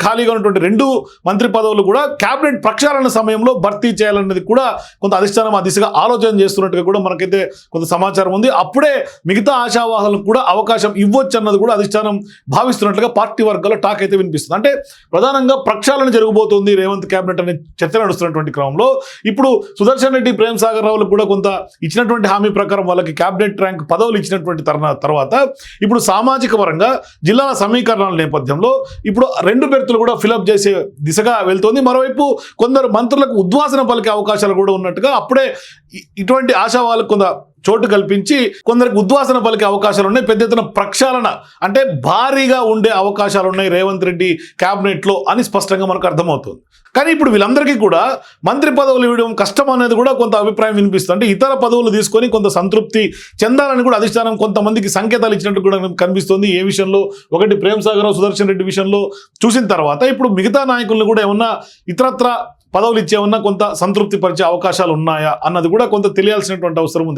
ఖాళీగా ఉన్నటువంటి 2 మంత్రి పదవులు కూడా కేబినెట్ ప్రక్షాళన సమయంలో భర్తీ చేయాలన్నది కూడా కొంత అధిష్టానం ఆ దిశగా ఆలోచన చేస్తున్నట్టుగా కూడా మనకైతే కొంత సమాచారం ఉంది. అప్పుడే మిగతా ఆశావాహులకు కూడా అవకాశం ఇవ్వచ్చు అన్నది కూడా అధిష్టానం భావిస్తున్నట్లుగా పార్టీ వర్గాల్లో టాక్ అయితే వినిపిస్తుంది. అంటే ప్రధానంగా ప్రక్షాళన జరగబోతోంది రేవంత్ కేబినెట్ అనే చర్చ నడుస్తున్నటువంటి క్రమంలో ఇప్పుడు సుదర్శన్ రెడ్డి, ప్రేమ్ సాగర్ రావులకు కూడా కొంత ఇచ్చినటువంటి హామీ ప్రకారం వాళ్ళకి కేబినెట్ ర్యాంక్ పదవులు ఇచ్చినటువంటి తర్వాత ఇప్పుడు సామాజిక పరంగా జిల్లాల సమీకరణాల నేపథ్యంలో ఇప్పుడు 2 బెర్తులు కూడా ఫిలప్ చేసే దిశగా వెళ్తోంది. మరోవైపు కొందరు మంత్రులకు ఉద్వాసన పలికే అవకాశాలు కూడా ఉన్నట్టుగా అప్పుడే ఇటువంటి ఆశావాళ్ళకు కొంత చోటు కల్పించి కొందరికి ఉద్వాసన పలికే అవకాశాలు ఉన్నాయి. పెద్ద ఎత్తున ప్రక్షాళన అంటే భారీగా ఉండే అవకాశాలు ఉన్నాయి రేవంత్ రెడ్డి క్యాబినెట్లో అని స్పష్టంగా మనకు అర్థమవుతుంది. కానీ ఇప్పుడు వీళ్ళందరికీ కూడా మంత్రి పదవులు ఇవ్వడం కష్టం అనేది కూడా కొంత అభిప్రాయం వినిపిస్తుంది. అంటే ఇతర పదవులు తీసుకొని కొంత సంతృప్తి చెందాలని కూడా అధిష్టానం కొంతమందికి సంకేతాలు ఇచ్చినట్టు కూడా కనిపిస్తుంది. ఏ విషయంలో? ఒకటి ప్రేమ్ సాగర్, సుదర్శన్ రెడ్డి విషయంలో చూసిన తర్వాత ఇప్పుడు మిగతా నాయకులను కూడా ఏమన్నా ఇతరత్ర పదవులు ఇచ్చేమన్నా కొంత సంతృప్తి పరిచే అవకాశాలు ఉన్నాయా అన్నది కూడా కొంత తెలియాల్సినటువంటి అవసరం ఉంది.